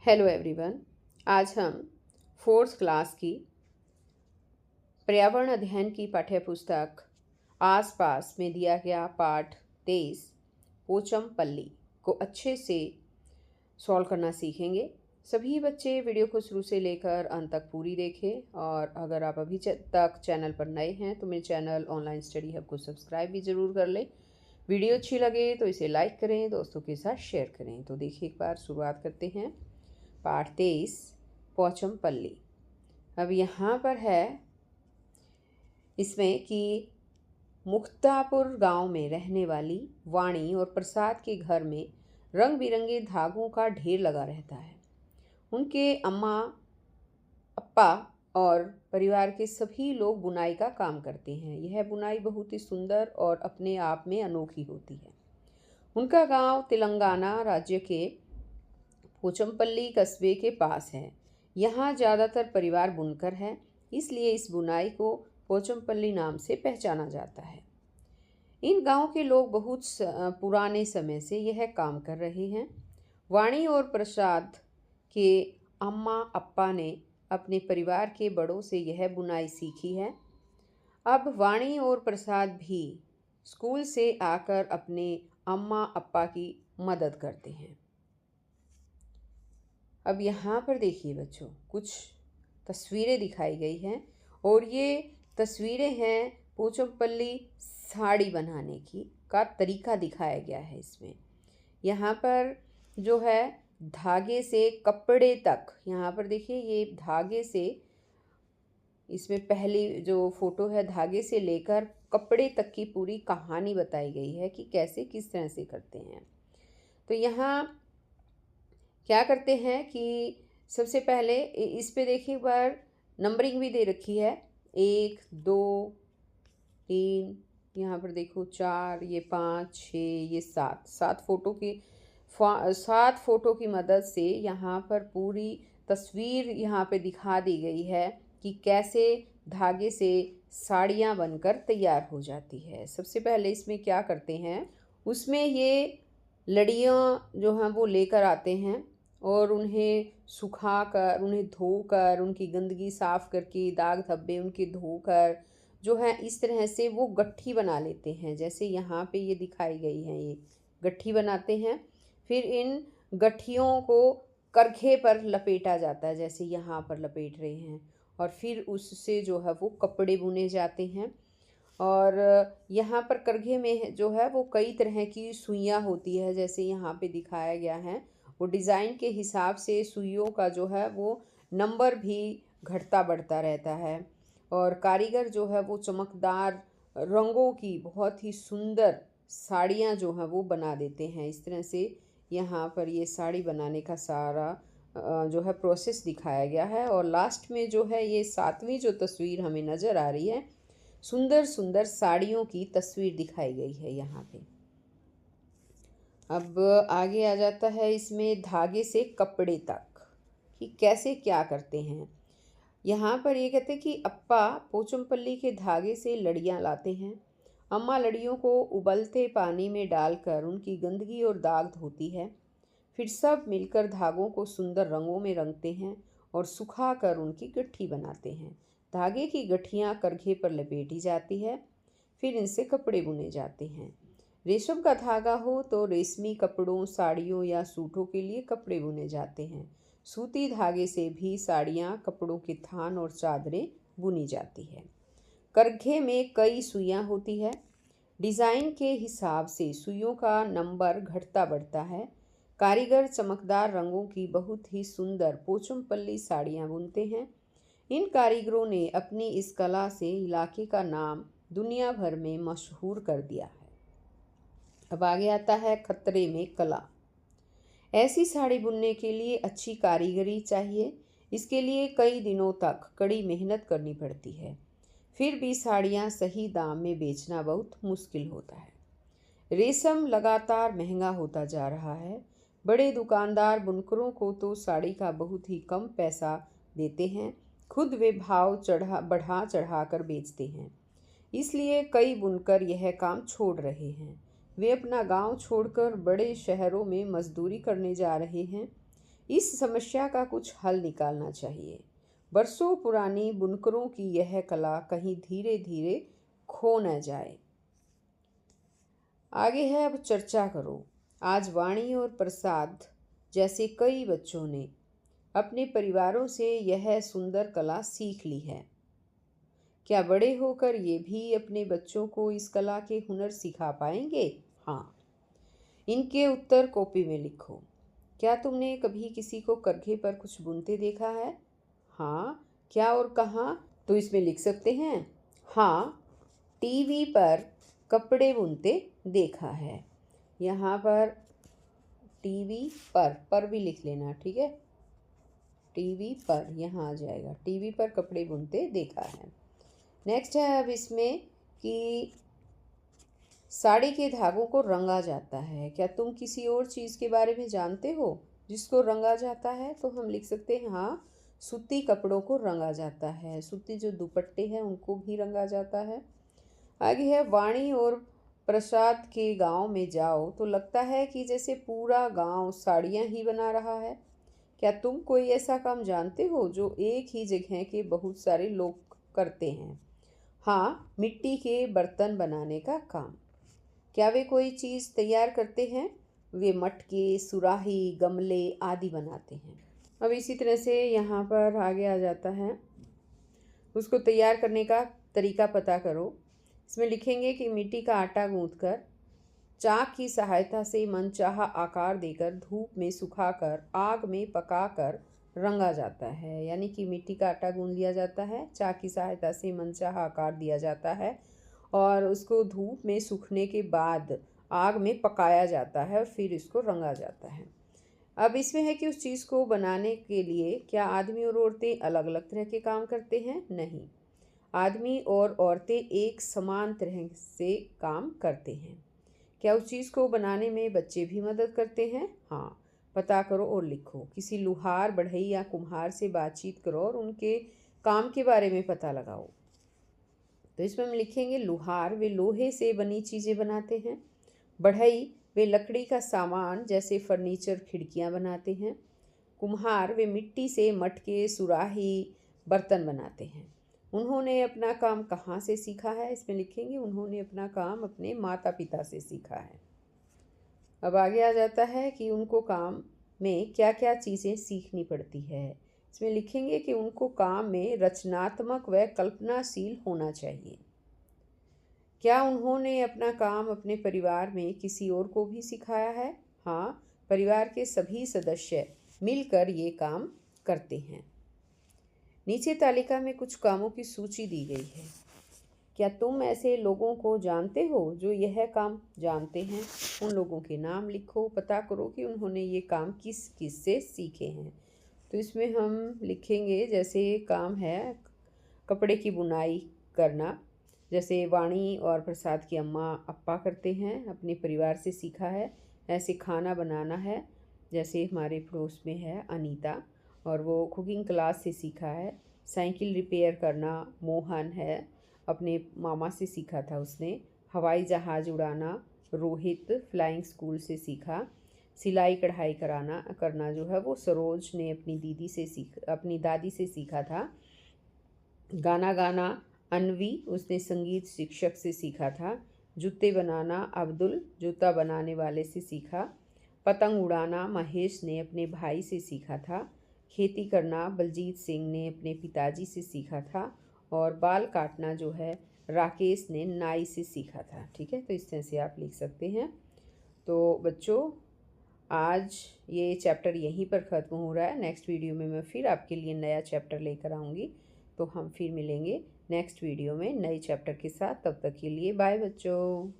Hello everyone. आज हम fourth class की पर्यावरण अध्ययन की पाठ्यपुस्तक आसपास में दिया गया पाठ 23 पोचमपल्ली को अच्छे से सॉल्व करना सीखेंगे। सभी बच्चे वीडियो को शुरू से लेकर अंत तक पूरी देखें और अगर आप अभी तक चैनल पर नए हैं तो मेरे चैनल ऑनलाइन स्टडी हब को सब्सक्राइब भी ज़रूर कर लें। वीडियो अच्छी लगे तो इसे लाइक करें, दोस्तों के साथ शेयर करें। तो देखिए, एक बार शुरुआत करते हैं। पाठ 23 पोचमपल्ली। अब यहाँ पर है इसमें कि मुक्तापुर गांव में रहने वाली वाणी और प्रसाद के घर में रंग बिरंगे धागों का ढेर लगा रहता है। उनके अम्मा अप्पा और परिवार के सभी लोग बुनाई का काम करते हैं। यह बुनाई बहुत ही सुंदर और अपने आप में अनोखी होती है। उनका गांव तेलंगाना राज्य के पोचमपल्ली कस्बे के पास है। यहाँ ज़्यादातर परिवार बुनकर है, इसलिए इस बुनाई को पोचमपल्ली नाम से पहचाना जाता है। इन गांव के लोग बहुत पुराने समय से यह काम कर रहे हैं। वाणी और प्रसाद के अम्मा अप्पा ने अपने परिवार के बड़ों से यह बुनाई सीखी है। अब वाणी और प्रसाद भी स्कूल से आकर अपने अम्मा अप्पा की मदद करते हैं। अब यहाँ पर देखिए बच्चों, कुछ तस्वीरें दिखाई गई हैं और ये तस्वीरें हैं पोचमपल्ली साड़ी बनाने का तरीका दिखाया गया है इसमें। यहाँ पर जो है धागे से कपड़े तक, यहाँ पर देखिए ये धागे से, इसमें पहली जो फोटो है धागे से लेकर कपड़े तक की पूरी कहानी बताई गई है कि कैसे किस तरह से करते हैं। तो यहाँ क्या करते हैं कि सबसे पहले इस पे देखिए एक बार नंबरिंग भी दे रखी है, 1 2 3, यहाँ पर देखो 4, ये 5 6, ये 7 फोटो की मदद से यहाँ पर पूरी तस्वीर यहाँ पे दिखा दी गई है कि कैसे धागे से साड़ियाँ बनकर तैयार हो जाती है। सबसे पहले इसमें क्या करते हैं, उसमें ये लड़ियाँ जो हैं वो लेकर आते हैं और उन्हें सुखा कर, उन्हें धोकर, उनकी गंदगी साफ़ करके, दाग धब्बे उनके धोकर जो है इस तरह से वो गट्ठी बना लेते हैं। जैसे यहाँ पे ये दिखाई गई है, ये गट्ठी बनाते हैं। फिर इन गट्ठियों को करघे पर लपेटा जाता है, जैसे यहाँ पर लपेट रहे हैं, और फिर उससे जो है वो कपड़े बुने जाते हैं। और यहाँ पर करघे में जो है वो कई तरह की सुइयाँ होती है, जैसे यहाँ पे दिखाया गया है। वो डिज़ाइन के हिसाब से सुइयों का जो है वो नंबर भी घटता बढ़ता रहता है। और कारीगर जो है वो चमकदार रंगों की बहुत ही सुंदर साड़ियाँ जो हैं वो बना देते हैं। इस तरह से यहाँ पर ये साड़ी बनाने का सारा जो है प्रोसेस दिखाया गया है। और लास्ट में जो है ये 7वीं जो तस्वीर हमें नज़र आ रही है, सुंदर सुंदर साड़ियों की तस्वीर दिखाई गई है यहाँ पे। अब आगे आ जाता है इसमें धागे से कपड़े तक कि कैसे क्या करते हैं। यहाँ पर ये कहते हैं कि अप्पा पोचमपल्ली के धागे से लड़ियाँ लाते हैं। अम्मा लड़ियों को उबलते पानी में डालकर उनकी गंदगी और दाग धोती है। फिर सब मिलकर धागों को सुंदर रंगों में रंगते हैं और सुखा कर उनकी गट्ठी बनाते हैं। धागे की गठियाँ करघे पर लपेटी जाती है, फिर इनसे कपड़े बुने जाते हैं। रेशम का धागा हो तो रेशमी कपड़ों, साड़ियों या सूटों के लिए कपड़े बुने जाते हैं। सूती धागे से भी साड़ियाँ, कपड़ों के थान और चादरें बुनी जाती है। करघे में कई सुइयाँ होती है। डिज़ाइन के हिसाब से सुइयों का नंबर घटता बढ़ता है। कारीगर चमकदार रंगों की बहुत ही सुंदर पोचमपल्ली साड़ियाँ बुनते हैं। इन कारीगरों ने अपनी इस कला से इलाके का नाम दुनिया भर में मशहूर कर दिया है। अब आगे आता है खतरे में कला। ऐसी साड़ी बुनने के लिए अच्छी कारीगरी चाहिए। इसके लिए कई दिनों तक कड़ी मेहनत करनी पड़ती है। फिर भी साड़ियाँ सही दाम में बेचना बहुत मुश्किल होता है। रेशम लगातार महंगा होता जा रहा है। बड़े दुकानदार बुनकरों को तो साड़ी का बहुत ही कम पैसा देते हैं, खुद वे भाव बढ़ा चढ़ा कर बेचते हैं। इसलिए कई बुनकर यह काम छोड़ रहे हैं। वे अपना गांव छोड़कर बड़े शहरों में मजदूरी करने जा रहे हैं। इस समस्या का कुछ हल निकालना चाहिए। बरसों पुरानी बुनकरों की यह कला कहीं धीरे धीरे खो न जाए। आगे है, अब चर्चा करो। आज वाणी और प्रसाद जैसे कई बच्चों ने अपने परिवारों से यह सुंदर कला सीख ली है। क्या बड़े होकर ये भी अपने बच्चों को इस कला के हुनर सिखा पाएंगे? हाँ। इनके उत्तर कॉपी में लिखो। क्या तुमने कभी किसी को करघे पर कुछ बुनते देखा है? हाँ। क्या और कहाँ? तो इसमें लिख सकते हैं। हाँ, टीवी पर कपड़े बुनते देखा है। यहाँ पर टीवी पर भी लिख लेना, ठीक है। टीवी पर यहाँ आ जाएगा, टीवी पर कपड़े बुनते देखा है। नेक्स्ट है अब इसमें कि साड़ी के धागों को रंगा जाता है। क्या तुम किसी और चीज़ के बारे में जानते हो जिसको रंगा जाता है? तो हम लिख सकते हैं हाँ, सूती कपड़ों को रंगा जाता है। सूती जो दुपट्टे हैं उनको भी रंगा जाता है। आगे है, वाणी और प्रसाद के गांव में जाओ तो लगता है कि जैसे पूरा गांव साड़ियाँ ही बना रहा है। क्या तुम कोई ऐसा काम जानते हो जो एक ही जगह के बहुत सारे लोग करते हैं? हाँ, मिट्टी के बर्तन बनाने का काम। क्या वे कोई चीज़ तैयार करते हैं? वे मटके, सुराही, गमले आदि बनाते हैं। अब इसी तरह से यहाँ पर आगे आ जाता है, उसको तैयार करने का तरीका पता करो। इसमें लिखेंगे कि मिट्टी का आटा गूंथकर चाक की सहायता से मनचाहा आकार देकर धूप में सुखाकर आग में पकाकर रंगा जाता है। यानी कि मिट्टी का आटा गूंथ लिया जाता है, चाक की सहायता से मनचाहा आकार दिया जाता है और उसको धूप में सूखने के बाद आग में पकाया जाता है और फिर इसको रंगा जाता है। अब इसमें है कि उस चीज़ को बनाने के लिए क्या आदमी और औरतें अलग अलग तरह के काम करते हैं? नहीं, आदमी और औरतें एक समान तरह से काम करते हैं। क्या उस चीज़ को बनाने में बच्चे भी मदद करते हैं? हाँ, पता करो और लिखो। किसी लुहार, बढ़ई या कुम्हार से बातचीत करो और उनके काम के बारे में पता लगाओ। तो इसमें हम लिखेंगे लुहार, वे लोहे से बनी चीज़ें बनाते हैं। बढ़ई, वे लकड़ी का सामान जैसे फर्नीचर, खिड़कियाँ बनाते हैं। कुम्हार, वे मिट्टी से मटके, सुराही, बर्तन बनाते हैं। उन्होंने अपना काम कहाँ से सीखा है? इसमें लिखेंगे उन्होंने अपना काम अपने माता पिता से सीखा है। अब आगे आ जाता है कि उनको काम में क्या क्या चीज़ें सीखनी पड़ती है। इसमें लिखेंगे कि उनको काम में रचनात्मक व कल्पनाशील होना चाहिए। क्या उन्होंने अपना काम अपने परिवार में किसी और को भी सिखाया है? हाँ, परिवार के सभी सदस्य मिलकर ये काम करते हैं। नीचे तालिका में कुछ कामों की सूची दी गई है। क्या तुम ऐसे लोगों को जानते हो जो यह काम जानते हैं? उन लोगों के नाम लिखो, पता करो कि उन्होंने ये काम किस किस से सीखे हैं। तो इसमें हम लिखेंगे, जैसे काम है कपड़े की बुनाई करना, जैसे वाणी और प्रसाद की अम्मा अप्पा करते हैं, अपने परिवार से सीखा है। ऐसे खाना बनाना है, जैसे हमारे पड़ोस में है अनीता और वो कुकिंग क्लास से सीखा है। साइकिल रिपेयर करना मोहन है, अपने मामा से सीखा था उसने। हवाई जहाज़ उड़ाना रोहित फ्लाइंग स्कूल से सीखा। सिलाई कढ़ाई करना जो है वो सरोज ने अपनी दादी से सीखा था। गाना गाना अनवी, उसने संगीत शिक्षक से सीखा था। जूते बनाना अब्दुल, जूता बनाने वाले से सीखा। पतंग उड़ाना महेश ने अपने भाई से सीखा था। खेती करना बलजीत सिंह ने अपने पिताजी से सीखा था। और बाल काटना जो है राकेश ने नाई से सीखा था। ठीक है, तो इस तरह से आप लिख सकते हैं। तो बच्चों, आज ये चैप्टर यहीं पर ख़त्म हो रहा है। नेक्स्ट वीडियो में मैं फिर आपके लिए नया चैप्टर लेकर आऊँगी। तो हम फिर मिलेंगे नेक्स्ट वीडियो में नए चैप्टर के साथ। तब तक के लिए बाय बच्चों।